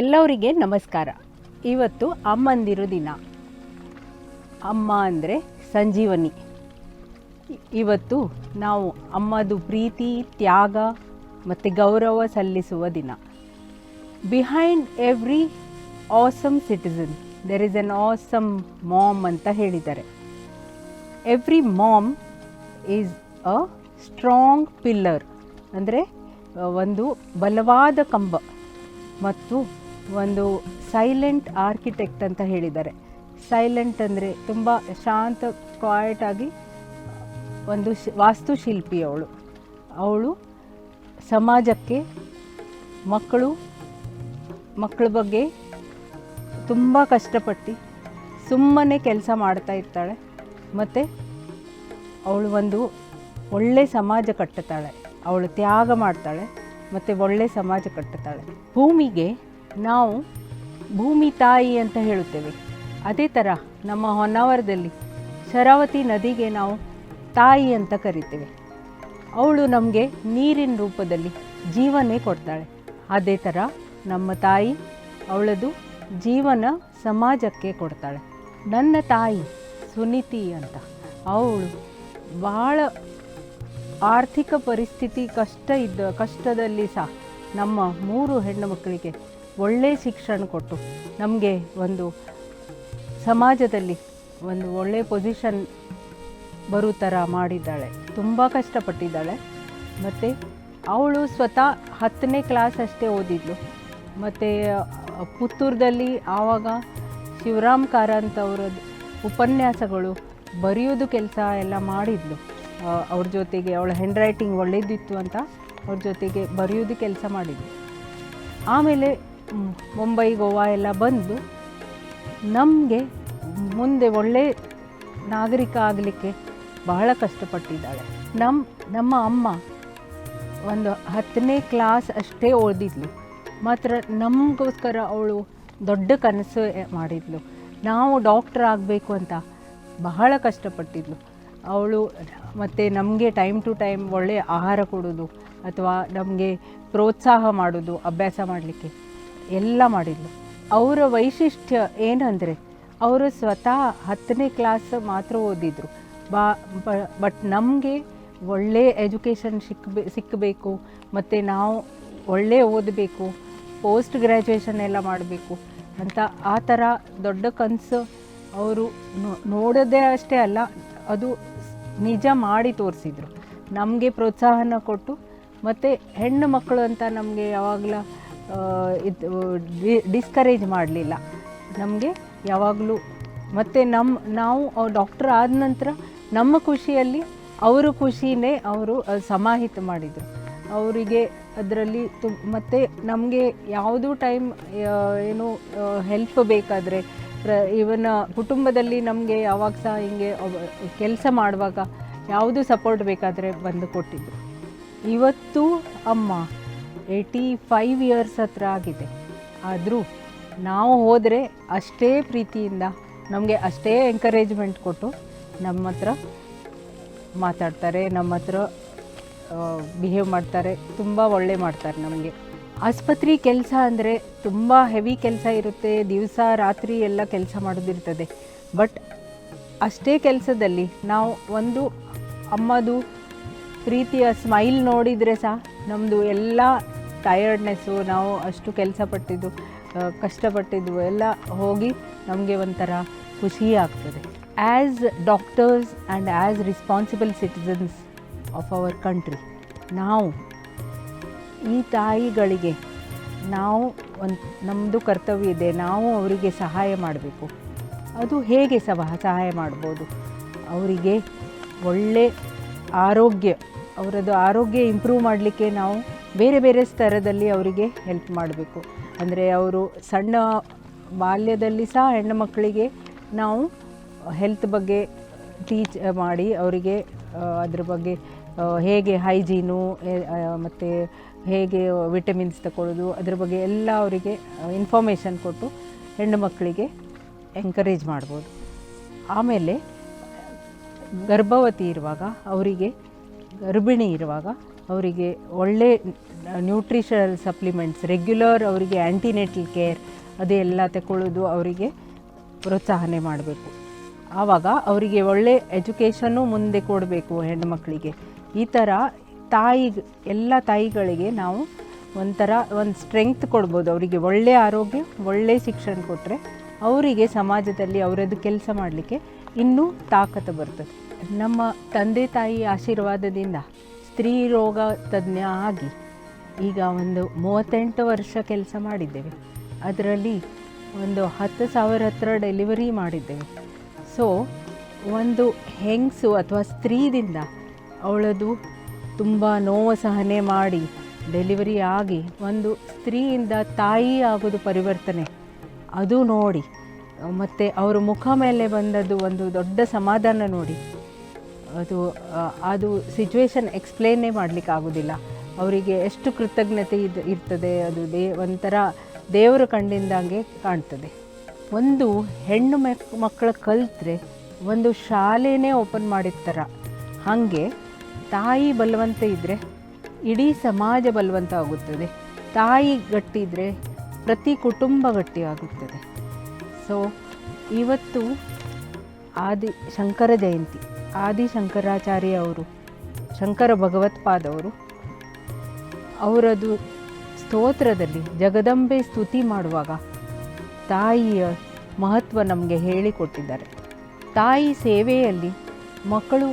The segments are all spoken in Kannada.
ಎಲ್ಲರಿಗೆ ನಮಸ್ಕಾರ. ಇವತ್ತು ಅಮ್ಮಂದಿರು ದಿನ. ಅಮ್ಮ ಅಂದರೆ ಸಂಜೀವನಿ. ಇವತ್ತು ನಾವು ಅಮ್ಮದು ಪ್ರೀತಿ, ತ್ಯಾಗ ಮತ್ತು ಗೌರವ ಸಲ್ಲಿಸುವ ದಿನ. Behind every awesome citizen there is an awesome mom ಅಂತ ಹೇಳಿದ್ದಾರೆ. Every mom is a strong pillar, ಅಂದರೆ ಒಂದು ಬಲವಾದ ಕಂಬ ಮತ್ತು ಒಂದು ಸೈಲೆಂಟ್ ಆರ್ಕಿಟೆಕ್ಟ್ ಅಂತ ಹೇಳಿದ್ದಾರೆ. ಸೈಲೆಂಟ್ ಅಂದರೆ ತುಂಬ ಶಾಂತ, ಕ್ವಾಯ್ಟಾಗಿ ಒಂದು ವಾಸ್ತುಶಿಲ್ಪಿ ಅವಳು ಸಮಾಜಕ್ಕೆ ಮಕ್ಕಳ ಬಗ್ಗೆ ತುಂಬ ಕಷ್ಟಪಟ್ಟು ಸುಮ್ಮನೆ ಕೆಲಸ ಮಾಡ್ತಾ ಇರ್ತಾಳೆ ಮತ್ತು ಅವಳು ಒಂದು ಒಳ್ಳೆ ಸಮಾಜ ಕಟ್ಟುತ್ತಾಳೆ. ಅವಳು ತ್ಯಾಗ ಮಾಡ್ತಾಳೆ ಮತ್ತು ಒಳ್ಳೆ ಸಮಾಜ ಕಟ್ಟುತ್ತಾಳೆ. ಭೂಮಿಗೆ ನಾವು ಭೂಮಿ ತಾಯಿ ಅಂತ ಹೇಳುತ್ತೇವೆ. ಅದೇ ಥರ ನಮ್ಮ ಹೊನ್ನಾವರದಲ್ಲಿ ಶರಾವತಿ ನದಿಗೆ ನಾವು ತಾಯಿ ಅಂತ ಕರಿತೇವೆ. ಅವಳು ನಮಗೆ ನೀರಿನ ರೂಪದಲ್ಲಿ ಜೀವನೇ ಕೊಡ್ತಾಳೆ. ಅದೇ ಥರ ನಮ್ಮ ತಾಯಿ ಅವಳದು ಜೀವನ ಸಮಾಜಕ್ಕೆ ಕೊಡ್ತಾಳೆ. ನನ್ನ ತಾಯಿ ಸುನೀತಿ ಅಂತ, ಅವಳು ಭಾಳ ಆರ್ಥಿಕ ಪರಿಸ್ಥಿತಿ ಕಷ್ಟದಲ್ಲಿ ಸಹ ನಮ್ಮ 3 ಹೆಣ್ಣು ಮಕ್ಕಳಿಗೆ ಒಳ್ಳೆಯ ಶಿಕ್ಷಣ ಕೊಟ್ಟು ನಮಗೆ ಒಂದು ಸಮಾಜದಲ್ಲಿ ಒಂದು ಒಳ್ಳೆಯ ಪೊಸಿಷನ್ ಬರೋ ಥರ ಮಾಡಿದ್ದಾಳೆ. ತುಂಬ ಕಷ್ಟಪಟ್ಟಿದ್ದಾಳೆ. ಮತ್ತು ಅವಳು ಸ್ವತಃ 10ನೇ ಕ್ಲಾಸ್ ಅಷ್ಟೇ ಓದಿದ್ಲು. ಮತ್ತು ಪುತ್ತೂರದಲ್ಲಿ ಆವಾಗ ಶಿವರಾಮ್ ಕಾರಂತ್ ಅವರ ಉಪನ್ಯಾಸಗಳು ಬರೆಯೋದು ಕೆಲಸ ಎಲ್ಲ ಮಾಡಿದ್ಲು. ಅವ್ರ ಜೊತೆಗೆ ಅವಳ ಹ್ಯಾಂಡ್ ರೈಟಿಂಗ್ ಒಳ್ಳೆಯದಿತ್ತು ಅಂತ ಅವ್ರ ಜೊತೆಗೆ ಬರೆಯೋದು ಕೆಲಸ ಮಾಡಿದ್ಲು. ಆಮೇಲೆ ಮುಂಬೈ, ಗೋವಾ ಎಲ್ಲ ಬಂದು ನಮಗೆ ಮುಂದೆ ಒಳ್ಳೆ ನಾಗರಿಕ ಆಗಲಿಕ್ಕೆ ಬಹಳ ಕಷ್ಟಪಟ್ಟಿದ್ದಾಳೆ. ನಮ್ಮ ಅಮ್ಮ ಒಂದು 10ನೇ ಕ್ಲಾಸ್ ಅಷ್ಟೇ ಓದಿದ್ಲು. ಮಾತ್ರ ನಮಗೋಸ್ಕರ ಅವಳು ದೊಡ್ಡ ಕನಸು ಮಾಡಿದ್ಲು. ನಾವು ಡಾಕ್ಟರ್ ಆಗಬೇಕು ಅಂತ ಬಹಳ ಕಷ್ಟಪಟ್ಟಿದ್ಲು ಅವಳು. ಮತ್ತು ನಮಗೆ ಟೈಮ್ ಟು ಟೈಮ್ ಒಳ್ಳೆಯ ಆಹಾರ ಕೊಡೋದು ಅಥವಾ ನಮಗೆ ಪ್ರೋತ್ಸಾಹ ಮಾಡೋದು, ಅಭ್ಯಾಸ ಮಾಡಲಿಕ್ಕೆ ಎಲ್ಲ ಮಾಡಿದ್ಲು. ಅವರ ವೈಶಿಷ್ಟ್ಯ ಏನಂದರೆ ಅವರು ಸ್ವತಃ 10ನೇ ಕ್ಲಾಸ್ ಮಾತ್ರ ಓದಿದ್ರು. ಬಟ್ ನಮಗೆ ಒಳ್ಳೆ ಎಜುಕೇಷನ್ ಸಿಕ್ಕಬೇಕು ಮತ್ತು ನಾವು ಒಳ್ಳೆ ಓದಬೇಕು, ಪೋಸ್ಟ್ ಗ್ರ್ಯಾಜುಯೇಷನ್ ಎಲ್ಲ ಮಾಡಬೇಕು ಅಂತ ಆ ಥರ ದೊಡ್ಡ ಕನಸು ಅವರು ನೋಡೋದೇ ಅಷ್ಟೇ ಅಲ್ಲ, ಅದು ನಿಜ ಮಾಡಿ ತೋರಿಸಿದ್ರು. ನಮಗೆ ಪ್ರೋತ್ಸಾಹನ ಕೊಟ್ಟು ಮತ್ತು ಹೆಣ್ಣು ಮಕ್ಕಳು ಅಂತ ನಮಗೆ ಯಾವಾಗಲೂ ಡಿಸ್ಕರೇಜ್ ಮಾಡಲಿಲ್ಲ. ನಮಗೆ ಯಾವಾಗಲೂ ಮತ್ತು ನಾವು ಡಾಕ್ಟರ್ ಆದ ನಂತರ ನಮ್ಮ ಖುಷಿಯಲ್ಲಿ ಅವರ ಖುಷಿನೇ ಅವರು ಸಮಾಹಿತ ಮಾಡಿದರು. ಅವರಿಗೆ ಅದರಲ್ಲಿ ಮತ್ತು ನಮಗೆ ಯಾವುದೂ ಟೈಮ್ ಏನು ಹೆಲ್ಪ್ ಬೇಕಾದರೆ ಇವನ ಕುಟುಂಬದಲ್ಲಿ ನಮಗೆ ಯಾವಾಗ ಸಹ ಹಿಂಗೆ ಕೆಲಸ ಮಾಡುವಾಗ ಯಾವುದು ಸಪೋರ್ಟ್ ಬೇಕಾದರೆ ಬಂದು ಕೊಟ್ಟಿದ್ದು. ಇವತ್ತು ಅಮ್ಮ 85 ಇಯರ್ಸ್ ಹತ್ರ ಆಗಿದೆ. ಆದರೂ ನಾವು ಹೋದರೆ ಅಷ್ಟೇ ಪ್ರೀತಿಯಿಂದ ನಮಗೆ ಅಷ್ಟೇ ಎಂಕರೇಜ್ಮೆಂಟ್ ಕೊಟ್ಟು ನಮ್ಮ ಹತ್ರ ಮಾತಾಡ್ತಾರೆ, ನಮ್ಮ ಹತ್ರ ಬಿಹೇವ್ ಮಾಡ್ತಾರೆ, ತುಂಬ ಒಳ್ಳೆ ಮಾಡ್ತಾರೆ ನಮಗೆ. ಆಸ್ಪತ್ರೆ ಕೆಲಸ ಅಂದರೆ ತುಂಬ ಹೆವಿ ಕೆಲಸ ಇರುತ್ತೆ, ದಿವಸ ರಾತ್ರಿ ಎಲ್ಲ ಕೆಲಸ ಮಾಡೋದಿರ್ತದೆ. ಬಟ್ ಅಷ್ಟೇ ಕೆಲಸದಲ್ಲಿ ನಾವು ಒಂದು ಅಮ್ಮದು ಪ್ರೀತಿಯ ಸ್ಮೈಲ್ ನೋಡಿದರೆ ಸಹ ನಮ್ಮದು ಎಲ್ಲ ಟಯರ್ಡ್ನೆಸ್ಸು, ನಾವು ಅಷ್ಟು ಕೆಲಸ ಪಟ್ಟಿದ್ದು ಕಷ್ಟಪಟ್ಟಿದ್ದು ಎಲ್ಲ ಹೋಗಿ ನಮಗೆ ಒಂಥರ ಖುಷಿ ಆಗ್ತದೆ. As doctors and as responsible citizens of our country, ನಾವು ಈ ತಾಯಿಗಳಿಗೆ ನಾವು ನಮ್ಮದು ಕರ್ತವ್ಯ ಇದೆ. ನಾವು ಅವರಿಗೆ ಸಹಾಯ ಮಾಡಬೇಕು. ಅದು ಹೇಗೆ ಸಹಾಯ ಮಾಡ್ಬೋದು? ಅವರಿಗೆ ಒಳ್ಳೆ ಆರೋಗ್ಯ, ಅವರದ್ದು ಆರೋಗ್ಯ ಇಂಪ್ರೂವ್ ಮಾಡಲಿಕ್ಕೆ ನಾವು ಬೇರೆ ಬೇರೆ ಸ್ತರದಲ್ಲಿ ಅವರಿಗೆ ಹೆಲ್ಪ್ ಮಾಡಬೇಕು. ಅಂದರೆ ಅವರು ಸಣ್ಣ ಬಾಲ್ಯದಲ್ಲಿ ಸಹ ಹೆಣ್ಣು ಮಕ್ಕಳಿಗೆ ನಾವು ಹೆಲ್ತ್ ಬಗ್ಗೆ ಟೀಚ್ ಮಾಡಿ ಅವರಿಗೆ ಅದ್ರ ಬಗ್ಗೆ ಹೇಗೆ ಹೈಜೀನು ಮತ್ತು ಹೇಗೆ ವಿಟಮಿನ್ಸ್ ತಗೊಳ್ಳೋದು ಅದ್ರ ಬಗ್ಗೆ ಎಲ್ಲ ಅವರಿಗೆ ಇನ್ಫಾರ್ಮೇಷನ್ ಕೊಟ್ಟು ಹೆಣ್ಣು ಮಕ್ಕಳಿಗೆ ಎಂಕರೇಜ್ ಮಾಡ್ಬೋದು. ಆಮೇಲೆ ಗರ್ಭವತಿ ಇರುವಾಗ ಅವರಿಗೆ, ಗರ್ಭಿಣಿ ಇರುವಾಗ ಅವರಿಗೆ ಒಳ್ಳೆ ನ್ಯೂಟ್ರಿಷನಲ್ ಸಪ್ಲಿಮೆಂಟ್ಸ್ ರೆಗ್ಯುಲರ್ ಅವರಿಗೆ ಆ್ಯಂಟಿನೇಟಲ್ ಕೇರ್ ಅದೆಲ್ಲ ತಗೊಳ್ಳೋದು ಅವರಿಗೆ ಪ್ರೋತ್ಸಾಹನೆ ಮಾಡಬೇಕು. ಆವಾಗ ಅವರಿಗೆ ಒಳ್ಳೆ ಎಜುಕೇಷನ್ನು ಮುಂದೆ ಕೊಡಬೇಕು ಹೆಣ್ಣುಮಕ್ಕಳಿಗೆ. ಈ ಥರ ಎಲ್ಲ ತಾಯಿಗಳಿಗೆ ನಾವು ಒಂದು ಸ್ಟ್ರೆಂಗ್ತ್ ಕೊಡ್ಬೋದು. ಅವರಿಗೆ ಒಳ್ಳೆಯ ಆರೋಗ್ಯ, ಒಳ್ಳೆಯ ಶಿಕ್ಷಣ ಕೊಟ್ಟರೆ ಅವರಿಗೆ ಸಮಾಜದಲ್ಲಿ ಅವರದ್ದು ಕೆಲಸ ಮಾಡಲಿಕ್ಕೆ ಇನ್ನೂ ತಾಕತ್ತು ಬರ್ತದೆ. ನಮ್ಮ ತಂದೆ ತಾಯಿ ಆಶೀರ್ವಾದದಿಂದ ಸ್ತ್ರೀ ರೋಗ ತಜ್ಞ ಆಗಿ ಈಗ ಒಂದು 38 ವರ್ಷ ಕೆಲಸ ಮಾಡಿದ್ದೇವೆ. ಅದರಲ್ಲಿ ಒಂದು 10,000 ಹತ್ರ ಡೆಲಿವರಿ ಮಾಡಿದ್ದೇವೆ. ಸೊ ಒಂದು ಹೆಂಗಸು ಅಥವಾ ಸ್ತ್ರೀದಿಂದ ಅವಳದು ತುಂಬ ನೋವು ಸಹನೆ ಮಾಡಿ ಡೆಲಿವರಿ ಆಗಿ ಒಂದು ಸ್ತ್ರೀಯಿಂದ ತಾಯಿ ಆಗೋದು ಪರಿವರ್ತನೆ ಅದು ನೋಡಿ, ಮತ್ತು ಅವರ ಮುಖ ಮೇಲೆ ಬಂದದ್ದು ಒಂದು ದೊಡ್ಡ ಸಮಾಧಾನ ನೋಡಿ, ಅದು ಸಿಚುವೇಶನ್ ಎಕ್ಸ್ಪ್ಲೇನೇ ಮಾಡಲಿಕ್ಕೆ ಆಗೋದಿಲ್ಲ. ಅವರಿಗೆ ಎಷ್ಟು ಕೃತಜ್ಞತೆ ಇರ್ತದೆ. ಅದು ಒಂಥರ ದೇವರ ಕಣ್ಣಿಂದಂಗೆ ಕಾಣ್ತದೆ. ಒಂದು ಹೆಣ್ಣು ಮಕ್ಕಳು ಕಲಿತ್ರೆ ಒಂದು ಶಾಲೆನೇ ಓಪನ್ ಮಾಡಿರ್ತಾರ. ಹಾಗೆ ತಾಯಿ ಬಲವಂತ ಇದ್ದರೆ ಇಡೀ ಸಮಾಜ ಬಲವಂತ ಆಗುತ್ತದೆ. ತಾಯಿ ಗಟ್ಟಿ ಇದ್ದರೆ ಪ್ರತಿ ಕುಟುಂಬ ಗಟ್ಟಿ ಆಗುತ್ತದೆ. ಸೊ ಇವತ್ತು ಶಂಕರ ಜಯಂತಿ. ಶಂಕರಾಚಾರ್ಯ ಅವರು, ಶಂಕರ ಭಗವತ್ಪಾದವರು ಅವರದು ಸ್ತೋತ್ರದಲ್ಲಿ ಜಗದಂಬೆ ಸ್ತುತಿ ಮಾಡುವಾಗ ತಾಯಿಯ ಮಹತ್ವ ನಮಗೆ ಹೇಳಿಕೊಟ್ಟಿದ್ದಾರೆ. ತಾಯಿ ಸೇವೆಯಲ್ಲಿ ಮಕ್ಕಳು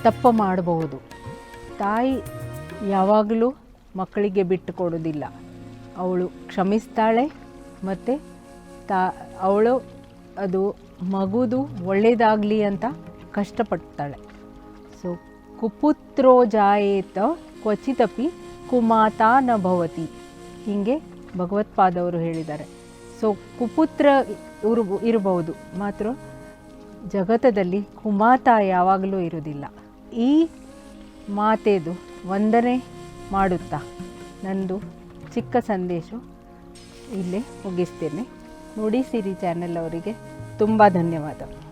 ತಪ್ಪು ಮಾಡಬಹುದು. ತಾಯಿ ಯಾವಾಗಲೂ ಮಕ್ಕಳಿಗೆ ಬಿಟ್ಟು ಕೊಡೋದಿಲ್ಲ. ಅವಳು ಕ್ಷಮಿಸ್ತಾಳೆ ಮತ್ತು ಅವಳು ಅದು ಮಗುದು ಒಳ್ಳೆಯದಾಗಲಿ ಅಂತ ಕಷ್ಟಪಡ್ತಾಳೆ. ಸೊ ಕುಪುತ್ರೋ ಜಾಯೇತ ಕ್ವಚಿತಪಿ ಕುಮಾತಾ ನ ಭವತಿ, ಹೀಗೆ ಭಗವತ್ಪಾದವರು ಹೇಳಿದ್ದಾರೆ. ಸೊ ಕುಪುತ್ರ ಇರಬಹುದು, ಮಾತ್ರ ಜಗತ್ತದಲ್ಲಿ ಕುಮಾತ ಯಾವಾಗಲೂ ಇರೋದಿಲ್ಲ. ಈ ಮಾತೆದು ವಂದನೆ ಮಾಡುತ್ತಾ ನಂದು ಚಿಕ್ಕ ಸಂದೇಶ ಇಲ್ಲೇ ಮುಗಿಸ್ತೇನೆ. ನುಡಿ ಸಿರಿ ಚಾನೆಲ್ ಅವರಿಗೆ ತುಂಬ ಧನ್ಯವಾದ.